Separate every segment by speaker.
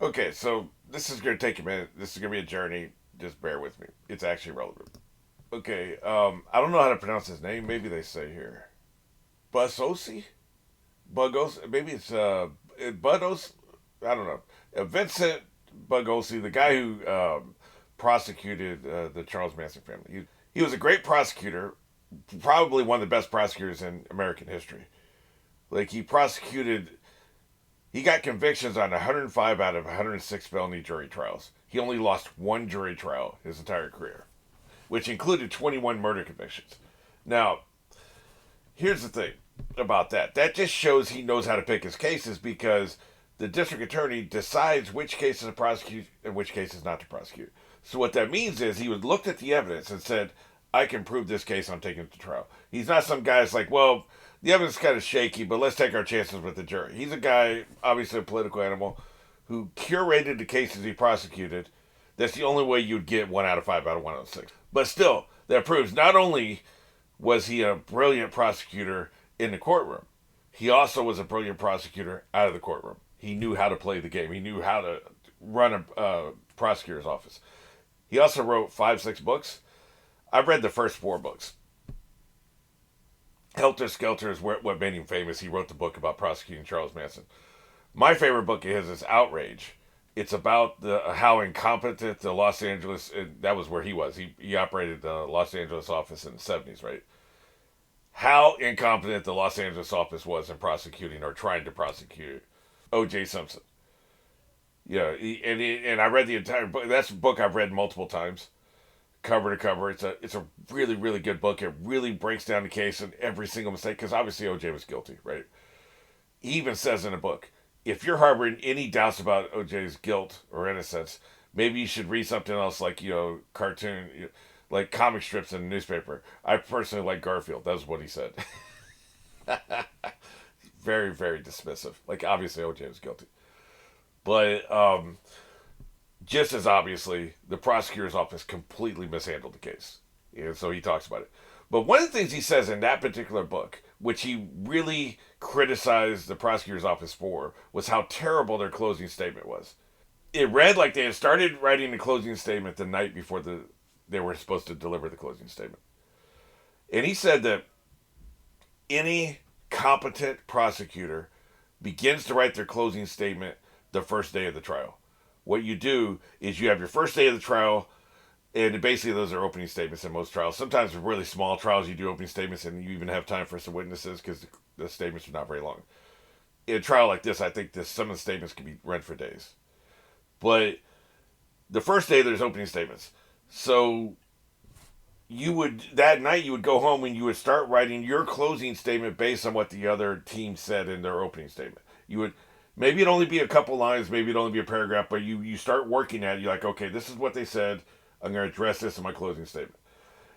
Speaker 1: Okay, so this is going to take a minute. This is going to be a journey. Just bear with me. It's actually relevant. Okay, I don't know how to pronounce his name. Maybe they say here. Busosi? Bugos? Maybe it's, Budos? I don't know. Vincent Bugosi, the guy who prosecuted the Charles Manson family. He was a great prosecutor, probably one of the best prosecutors in American history. Like, he got convictions on 105 out of 106 felony jury trials. He only lost one jury trial his entire career, which included 21 murder convictions. Now, here's the thing about that. That just shows he knows how to pick his cases because the district attorney decides which cases to prosecute and which cases not to prosecute. So what that means is he would looked at the evidence and said, I can prove this case, I'm taking it to trial. He's not some guy that's like, well, the evidence is kind of shaky, but let's take our chances with the jury. He's a guy, obviously a political animal, who curated the cases he prosecuted. That's the only way you'd get 1 out of 5 out of 106. But still, that proves not only was he a brilliant prosecutor in the courtroom, he also was a brilliant prosecutor out of the courtroom. He knew how to play the game. He knew how to run a prosecutor's office. He also wrote 5, 6 books. I've read the first 4 books. Helter Skelter is what made him famous. He wrote the book about prosecuting Charles Manson. My favorite book of his is Outrage. It's about how incompetent the Los Angeles, that was where he was. He operated the Los Angeles office in the 70s, right? How incompetent the Los Angeles office was in prosecuting or trying to prosecute O.J. Simpson. Yeah, and I read the entire book. That's a book I've read multiple times, cover to cover. It's a really really good book. It really breaks down the case and every single mistake because obviously O.J. was guilty, right? He even says in the book, if you're harboring any doubts about O.J.'s guilt or innocence, maybe you should read something else like cartoon, like comic strips in the newspaper. I personally like Garfield. That's what he said. Very very dismissive. Like obviously O.J. was guilty. But just as obviously, the prosecutor's office completely mishandled the case. And so he talks about it. But one of the things he says in that particular book, which he really criticized the prosecutor's office for, was how terrible their closing statement was. It read like they had started writing the closing statement the night before they were supposed to deliver the closing statement. And he said that any competent prosecutor begins to write their closing statement the first day of the trial. What you do is you have your first day of the trial, and basically those are opening statements in most trials. Sometimes with really small trials, you do opening statements, and you even have time for some witnesses because the statements are not very long. In a trial like this, I think some of the statements can be read for days. But the first day, there's opening statements. So that night you would go home and you would start writing your closing statement based on what the other team said in their opening statement. You would maybe it'd only be a couple lines, maybe it'd only be a paragraph, but you start working at it. You're like, okay, this is what they said. I'm going to address this in my closing statement.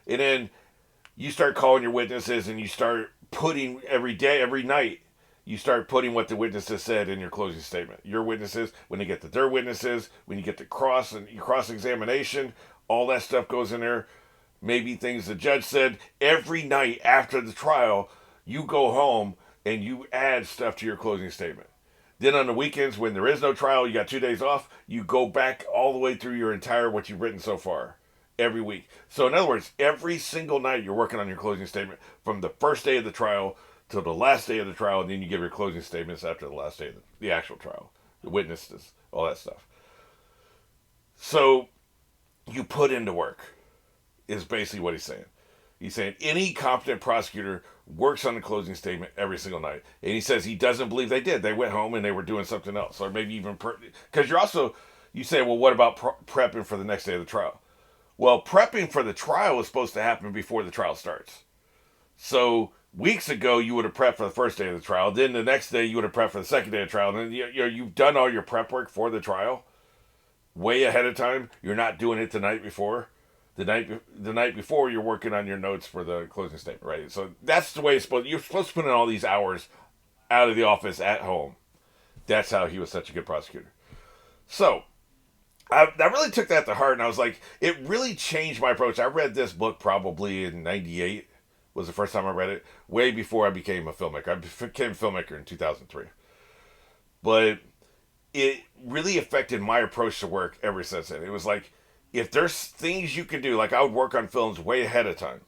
Speaker 1: And then you start calling your witnesses and you start putting every day, every night, you start putting what the witnesses said in your closing statement. Your witnesses, when they get to their witnesses, when you get to cross examination, all that stuff goes in there. Maybe things the judge said. Every night after the trial, you go home and you add stuff to your closing statement. Then on the weekends, when there is no trial, you got 2 days off, you go back all the way through your entire what you've written so far every week. So in other words, every single night you're working on your closing statement from the first day of the trial to the last day of the trial, and then you give your closing statements after the last day of the actual trial, the witnesses, all that stuff. So you put into work is basically what he's saying. He's saying any competent prosecutor works on the closing statement every single night. And he says he doesn't believe they did. They went home and they were doing something else. Or maybe even, because you say, well, what about prepping for the next day of the trial? Well, prepping for the trial is supposed to happen before the trial starts. So weeks ago, you would have prepped for the first day of the trial. Then the next day, you would have prepped for the second day of the trial. And then you've done all your prep work for the trial way ahead of time. You're not doing it the night before. The night before, you're working on your notes for the closing statement, right? So that's the way you're supposed to put in all these hours out of the office at home. That's how he was such a good prosecutor. So I really took that to heart, and I was like, it really changed my approach. I read this book probably in '98 was the first time I read it, way before I became a filmmaker. I became a filmmaker in 2003. But it really affected my approach to work ever since then. It was like, if there's things you can do, like I would work on films way ahead of time.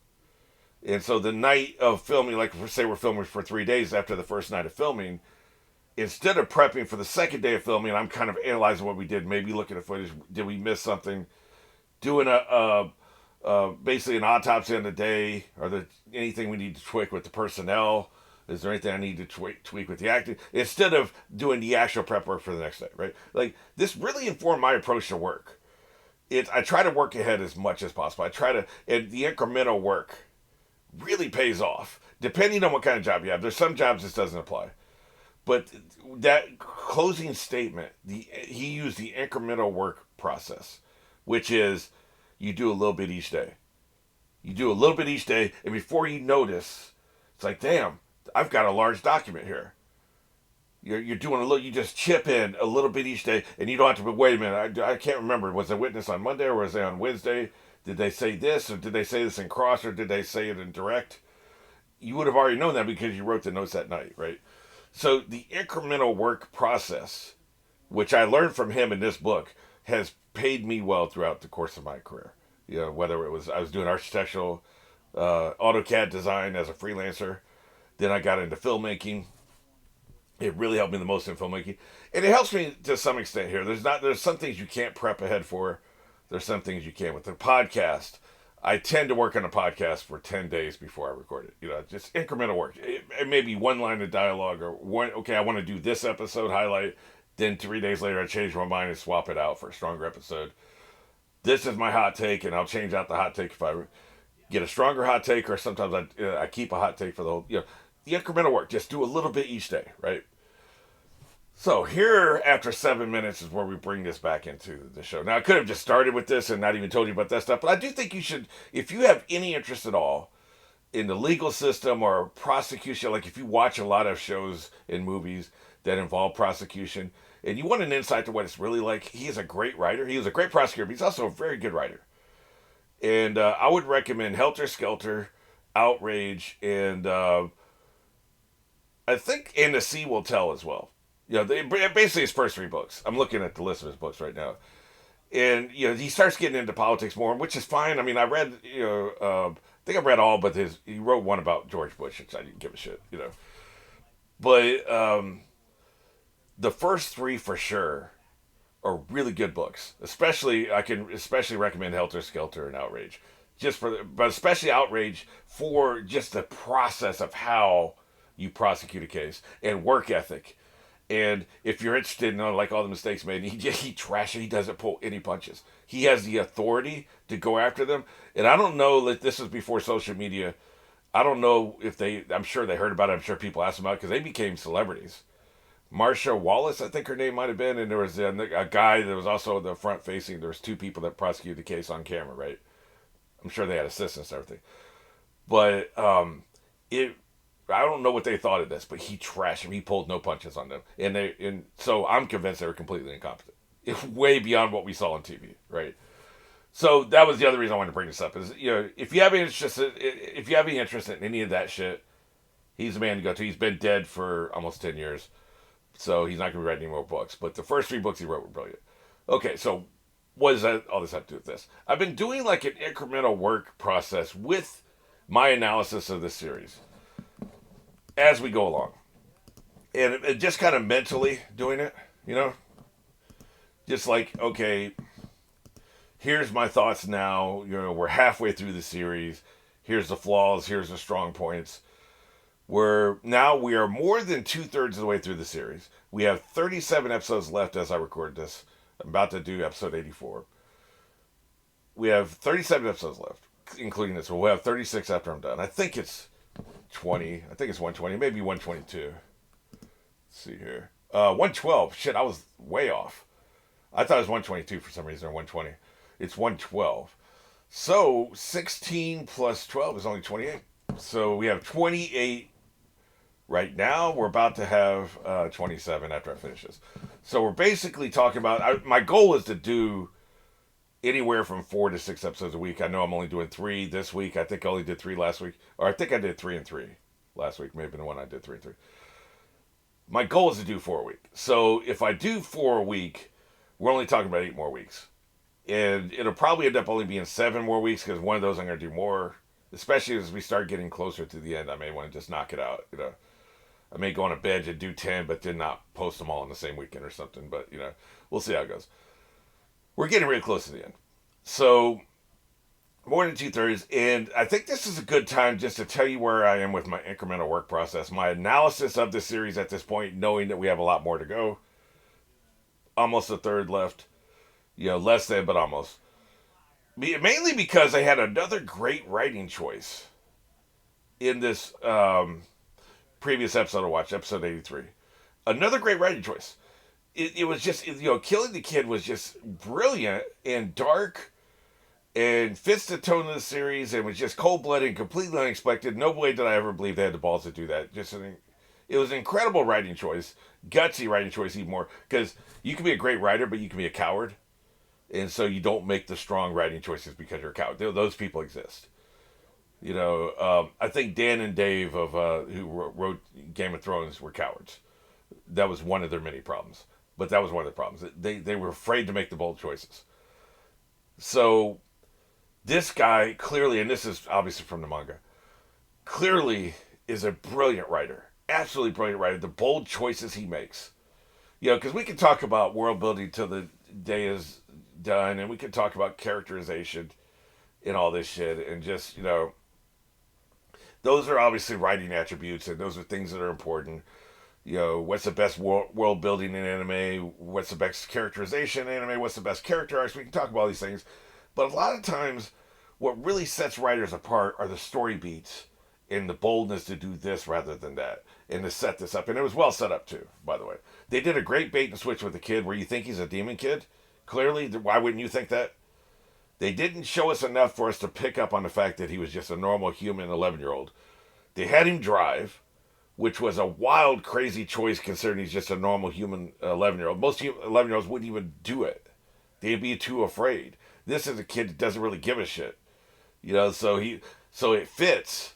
Speaker 1: And so the night of filming, like say we're filming for 3 days after the first night of filming, instead of prepping for the second day of filming, I'm kind of analyzing what we did, maybe looking at footage. Did we miss something? Doing basically an autopsy on the day. Are there anything we need to tweak with the personnel? Is there anything I need to tweak with the acting? Instead of doing the actual prep work for the next day, right? Like, this really informed my approach to work. I try to work ahead as much as possible. And the incremental work really pays off, depending on what kind of job you have. There's some jobs this doesn't apply. But that closing statement, he used the incremental work process, which is you do a little bit each day. You do a little bit each day, and before you notice, it's like, damn, I've got a large document here. You're doing a little. You just chip in a little bit each day, and you don't have to. But wait a minute, I can't remember. Was the witness on Monday or was they on Wednesday? Did they say this, or did they say this in cross, or did they say it in direct? You would have already known that because you wrote the notes that night, right? So the incremental work process, which I learned from him in this book, has paid me well throughout the course of my career. You know, whether it was I was doing architectural, AutoCAD design as a freelancer, then I got into filmmaking. It really helped me the most in filmmaking, and it helps me to some extent here. There's some things you can't prep ahead for. There's some things you can with the podcast. I tend to work on a podcast for 10 days before I record it. You know, just incremental work. It may be one line of dialogue or one, okay, I want to do this episode highlight. Then 3 days later, I change my mind and swap it out for a stronger episode. This is my hot take, and I'll change out the hot take if I get a stronger hot take, or sometimes I keep a hot take for the whole, the incremental work. Just do a little bit each day, right? So here, after 7 minutes, is where we bring this back into the show. Now, I could have just started with this and not even told you about that stuff, but I do think you should, if you have any interest at all in the legal system or prosecution, like if you watch a lot of shows and movies that involve prosecution, and you want an insight to what it's really like, he is a great writer. He is a great prosecutor, but he's also a very good writer. And I would recommend Helter Skelter, Outrage, and I think And the Sea Will Tell as well. Basically his first 3 books. I'm looking at the list of his books right now. And, he starts getting into politics more, which is fine. I mean, I read, I think I read all but he wrote one about George Bush, which I didn't give a shit, But the first 3 for sure are really good books. I can especially recommend Helter Skelter and Outrage. But especially Outrage for just the process of how you prosecute a case and work ethic. And if you're interested in like all the mistakes made, he trashes. He doesn't pull any punches. He has the authority to go after them. And I don't know that this was before social media. I don't know if I'm sure they heard about it. I'm sure people asked them about it because they became celebrities. Marsha Wallace, I think her name might have been. And there was a guy that was also the front facing. There was 2 people that prosecuted the case on camera, right? I'm sure they had assistants and everything. But I don't know what they thought of this, but he trashed him. He pulled no punches on them, and so I'm convinced they were completely incompetent. It's way beyond what we saw on TV, right? So that was the other reason I wanted to bring this up. Is if you have any interest in any of that shit, he's the man to go to. He's been dead for almost 10 years, so he's not going to be writing any more books. But the first 3 books he wrote were brilliant. Okay, so what does all this have to do with this? I've been doing like an incremental work process with my analysis of this series as we go along. And it just kind of mentally doing it, Just like, okay, here's my thoughts now. We're halfway through the series. Here's the flaws. Here's the strong points. We are more than 2/3 of the way through the series. We have 37 episodes left as I record this. I'm about to do episode 84. We have 37 episodes left, including this. We'll have 36 after I'm done. I think it's 20. I think it's 120, maybe 122. Let's see here. 112. Shit, I was way off. I thought it was 122 for some reason, or 120. It's 112. So 16 plus 12 is only 28. So we have 28 right now. We're about to have 27 after I finish this. So we're basically talking about, my goal is to do anywhere from 4 to 6 episodes a week. I know I'm only doing 3 this week. I think I only did 3 last week. Or I think I did 3 and 3 last week. Maybe the one I did 3 and 3. My goal is to do 4 a week. So if I do 4 a week, we're only talking about 8 more weeks. And it'll probably end up only being 7 more weeks because one of those I'm going to do more. Especially as we start getting closer to the end, I may want to just knock it out. I may go on a bench and do 10, but then not post them all in the same weekend or something. But we'll see how it goes. We're getting really close to the end, so more than 2/3, and I think this is a good time just to tell you where I am with my incremental work process, my analysis of the series at this point, knowing that we have a lot more to go. Almost a third left, less than, but almost. Mainly because I had another great writing choice in this previous episode I watched, episode 83. Another great writing choice. It was just, killing the kid was just brilliant and dark and fits the tone of the series and was just cold-blooded and completely unexpected. No way did I ever believe they had the balls to do that. It was an incredible writing choice, gutsy writing choice even more, because you can be a great writer, but you can be a coward, and so you don't make the strong writing choices because you're a coward. Those people exist. I think Dan and Dave who wrote Game of Thrones were cowards. That was one of their many problems. But that was one of the problems. They were afraid to make the bold choices. So this guy clearly, and this is obviously from the manga, clearly is a brilliant writer. Absolutely brilliant writer. The bold choices he makes. Because we can talk about world building till the day is done, and we can talk about characterization and all this shit, and just, those are obviously writing attributes, and those are things that are important. What's the best world building in anime? What's the best characterization in anime? What's the best character arcs? We can talk about all these things. But a lot of times, what really sets writers apart are the story beats and the boldness to do this rather than that, and to set this up. And it was well set up, too, by the way. They did a great bait and switch with the kid where you think he's a demon kid. Clearly, why wouldn't you think that? They didn't show us enough for us to pick up on the fact that he was just a normal human 11-year-old. They had him drive, which was a wild, crazy choice considering he's just a normal human 11-year-old. Most 11-year-olds wouldn't even do it. They'd be too afraid. This is a kid that doesn't really give a shit. So it fits,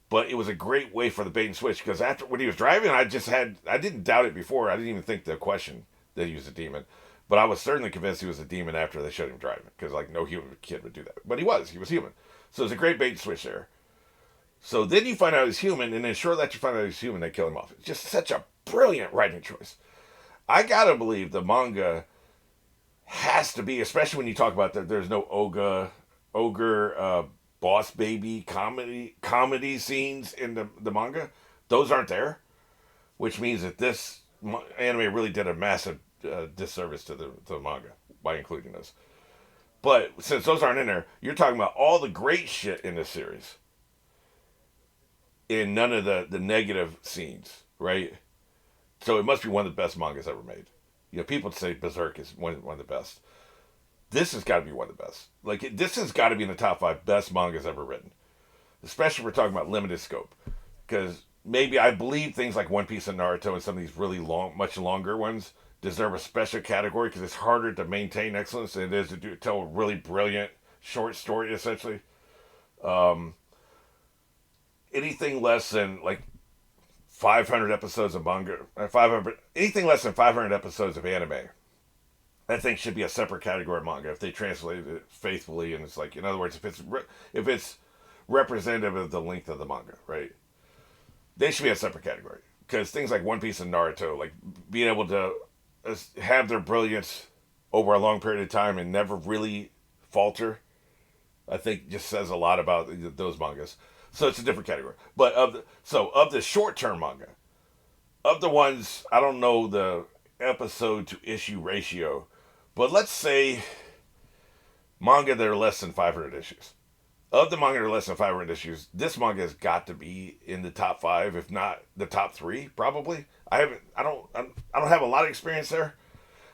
Speaker 1: but it was a great way for the bait and switch, because when he was driving, I didn't doubt it before. I didn't even think the question that he was a demon. But I was certainly convinced he was a demon after they showed him driving, because no human kid would do that. But he was human. So it was a great bait and switch there. So then you find out he's human, and then shortly after you find out he's human, they kill him off. It's just such a brilliant writing choice. I gotta believe the manga has to be, especially when you talk about that there's no ogre boss baby comedy scenes in the manga. Those aren't there, which means that this anime really did a massive disservice to the manga by including those. But since those aren't in there, you're talking about all the great shit in this series, in none of the negative scenes, right? So it must be one of the best mangas ever made. People say Berserk is one of the best. This has got to be one of the best. This has got to be in the top 5 best mangas ever written. Especially if we're talking about limited scope. Because maybe I believe things like One Piece and Naruto and some of these really much longer ones deserve a special category because it's harder to maintain excellence than it is to tell a really brilliant short story, essentially. Anything less than 500 episodes of manga, anything less than 500 episodes of anime, I think should be a separate category of manga if they translate it faithfully. And it's in other words, if it's representative of the length of the manga, right? They should be a separate category, because things like One Piece and Naruto, being able to have their brilliance over a long period of time and never really falter, I think just says a lot about those mangas. So it's a different category. But of the short-term manga, of the ones, I don't know the episode to issue ratio, but let's say manga that are less than 500 issues. Of the manga that are less than 500 issues, this manga has got to be in the top 5, if not the top 3, probably. I don't have a lot of experience there.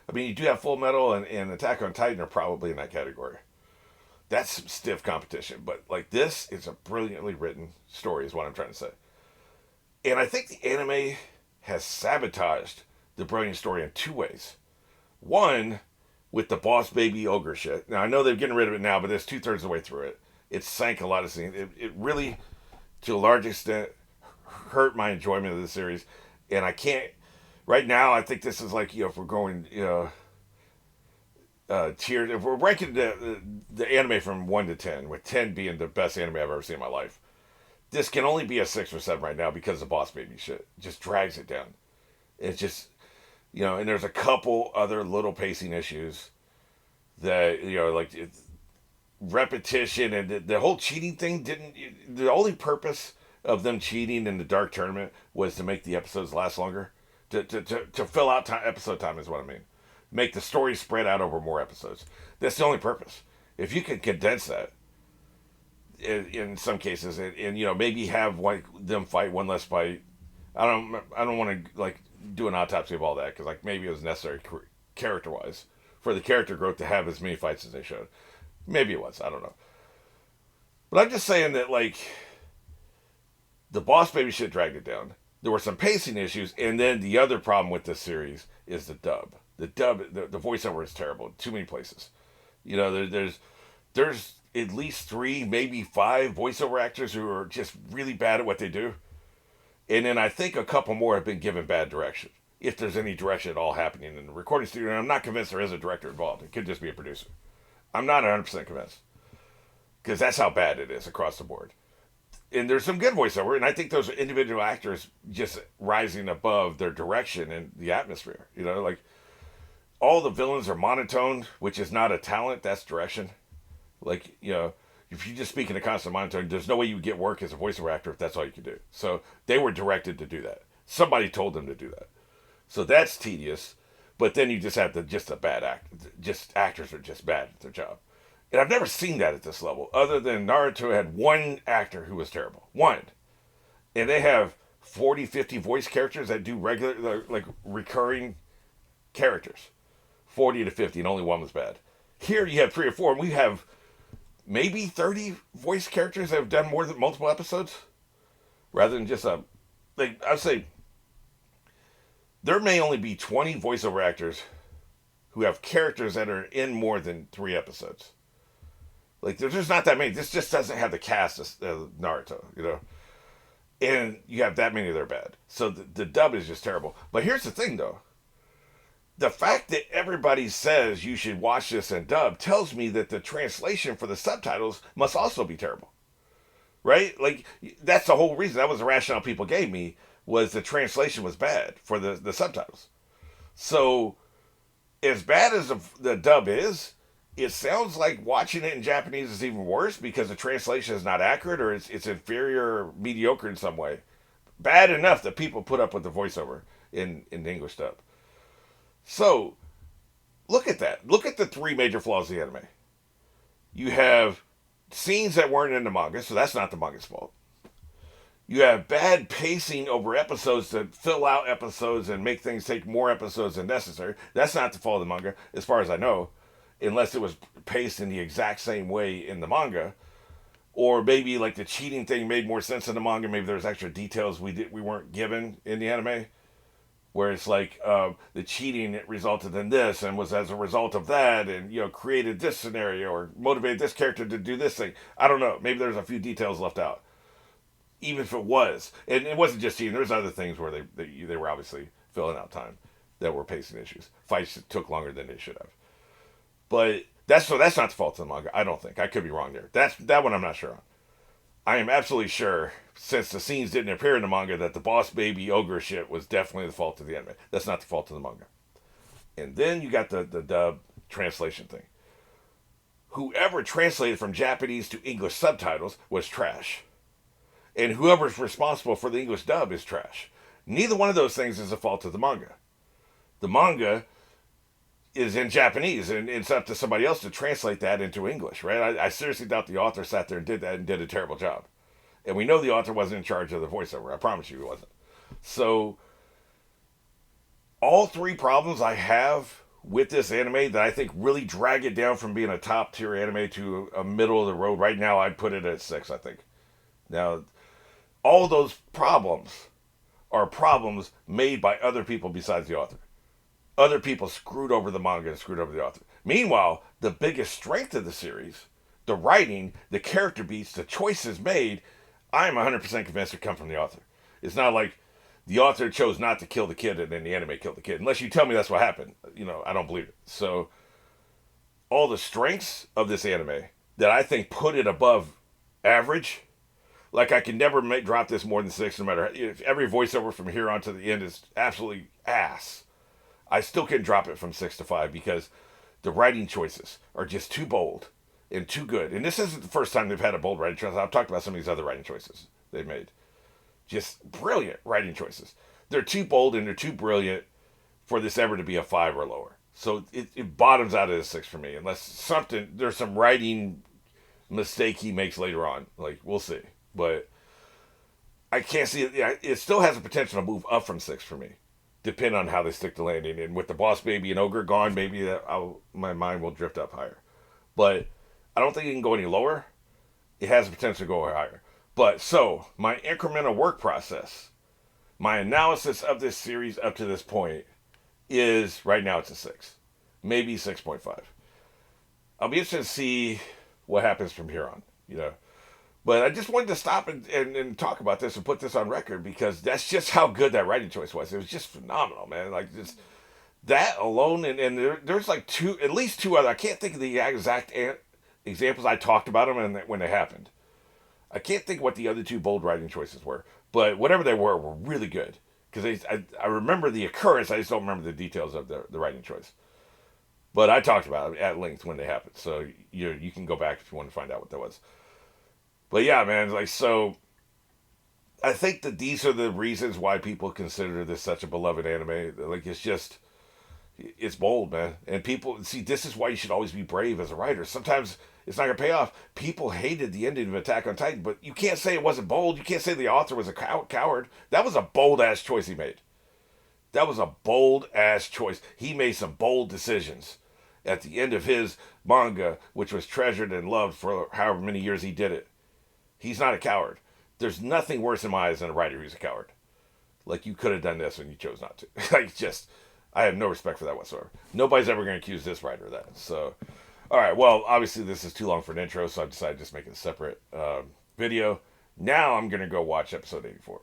Speaker 1: I mean, you do have Fullmetal and Attack on Titan are probably in that category. That's some stiff competition, but this is a brilliantly written story, is what I'm trying to say. And I think the anime has sabotaged the brilliant story in 2 ways. One, with the boss baby ogre shit. Now I know they're getting rid of it now, but it's 2/3 of the way through it. It sank a lot of scenes. It really, to a large extent, hurt my enjoyment of the series, and I can't Right now, I think this is like, if we're going, tiered, if we're ranking the anime from 1 to 10, with 10 being the best anime I've ever seen in my life, this can only be a 6 or 7 right now because the Boss Baby shit. It just drags it down. It's just, and there's a couple other little pacing issues that, like it's repetition, and the whole cheating thing didn't. The only purpose of them cheating in the Dark Tournament was to make the episodes last longer, to fill out episode time is what I mean. Make the story spread out over more episodes. That's the only purpose. If you can condense that, in some cases, and maybe have like them fight one less fight. I don't want to like do an autopsy of all that, because like maybe it was necessary character wise for the character growth to have as many fights as they showed. Maybe it was. I don't know. But I'm just saying that like the Boss Baby shit dragged it down. There were some pacing issues, and then the other problem with this series is the dub. The voiceover is terrible. Too many places. There's at least 3, maybe 5 voiceover actors who are just really bad at what they do. And then I think a couple more have been given bad direction. If there's any direction at all happening in the recording studio, and I'm not convinced there is a director involved. It could just be a producer. I'm not 100% convinced. Because that's how bad it is across the board. And there's some good voiceover, and I think those are individual actors just rising above their direction and the atmosphere. Like all the villains are monotone, which is not a talent, that's direction. Like, if you just speak in a constant monotone, there's no way you would get work as a voiceover actor if that's all you could do. So they were directed to do that. Somebody told them to do that. So that's tedious. But then you just have a bad act. Just actors are just bad at their job. And I've never seen that at this level, other than Naruto had one actor who was terrible. One. And they have 40, 50 voice characters that do regular, like recurring characters. 40 to 50, and only one was bad. Here you have 3 or 4, and we have maybe 30 voice characters that have done more than multiple episodes, rather than just I'd say there may only be 20 voiceover actors who have characters that are in more than 3 episodes. Like, there's just not that many. This just doesn't have the cast of Naruto, and you have that many that are bad. So the dub is just terrible. But here's the thing, though. The fact that everybody says you should watch this in dub tells me that the translation for the subtitles must also be terrible. Right? Like, that's the whole reason. That was the rationale people gave me, was the translation was bad for the subtitles. So, as bad as the dub is, it sounds like watching it in Japanese is even worse because the translation is not accurate, or it's inferior or mediocre in some way. Bad enough that people put up with the voiceover in the English dub. So, look at that. Look at the 3 major flaws of the anime. You have scenes that weren't in the manga, so that's not the manga's fault. You have bad pacing over episodes to fill out episodes and make things take more episodes than necessary. That's not the fault of the manga, as far as I know, unless it was paced in the exact same way in the manga. Or maybe like the cheating thing made more sense in the manga. Maybe there's extra details we weren't given in the anime, where it's like the cheating resulted in this and was as a result of that, and created this scenario or motivated this character to do this thing. I don't know. Maybe there's a few details left out. Even if it was, and it wasn't just cheating. There's other things where they were obviously filling out time that were pacing issues. Fights took longer than they should have. But that's not the fault of the manga. I don't think. I could be wrong there. That one I'm not sure on. I am absolutely sure, since the scenes didn't appear in the manga, that the Boss Baby ogre shit was definitely the fault of the anime. That's not the fault of the manga. And then you got the dub translation thing. Whoever translated from Japanese to English subtitles was trash. And whoever's responsible for the English dub is trash. Neither one of those things is the fault of the manga. The manga is in Japanese, and it's up to somebody else to translate that into English, right? I seriously doubt the author sat there and did that and did a terrible job. And we know the author wasn't in charge of the voiceover. I promise you he wasn't. So, all 3 problems I have with this anime that I think really drag it down from being a top tier anime to a middle of the road. Right now, I'd put it at 6, I think. Now, all those problems are problems made by other people besides the author. Other people screwed over the manga and screwed over the author. Meanwhile, the biggest strength of the series, the writing, the character beats, the choices made, I'm 100% convinced to come from the author. It's not like The author chose not to kill the kid, and then the anime killed the kid. Unless you tell me that's what happened, I don't believe it. So all the strengths of this anime that I think put it above average. Like I can never drop this more than 6, no matter if every voiceover from here on to the end is absolutely ass. I still can drop it from 6 to 5 because the writing choices are just too bold and too good. And this isn't the first time they've had a bold writing choice. I've talked about some of these other writing choices they've made. Just brilliant writing choices. They're too bold and they're too brilliant for this ever to be a 5 or lower. So it bottoms out at a 6 for me, unless there's some writing mistake he makes later on. Like, we'll see. But I can't see it. It still has the potential to move up from 6 for me, depending on how they stick the landing. And with the boss baby and ogre gone, maybe my mind will drift up higher. But I don't think it can go any lower. It has the potential to go higher. But so, my incremental work process, my analysis of this series up to this point is, right now it's a 6. Maybe 6.5. I'll be interested to see what happens from here on, But I just wanted to stop and talk about this and put this on record because that's just how good that writing choice was. It was just phenomenal, man. Like, just that alone, and there's like at least two other. I can't think of the exact examples I talked about them and when they happened. I can't think what the other 2 bold writing choices were, but whatever they were really good. Because I remember the occurrence, I just don't remember the details of the writing choice. But I talked about it at length when they happened, so you can go back if you want to find out what that was. But yeah, man, like, so I think that these are the reasons why people consider this such a beloved anime. Like, it's bold, man. And people, see, this is why you should always be brave as a writer. Sometimes it's not going to pay off. People hated the ending of Attack on Titan, but you can't say it wasn't bold. You can't say the author was a coward. That was a bold-ass choice he made. That was a bold-ass choice. He made some bold decisions at the end of his manga, which was treasured and loved for however many years he did it. He's not a coward. There's nothing worse in my eyes than a writer who's a coward. Like, you could have done this and you chose not to. I have no respect for that whatsoever. Nobody's ever going to accuse this writer of that. So, all right. Well, obviously this is too long for an intro, so I decided to just make it a separate video. Now I'm going to go watch episode 84.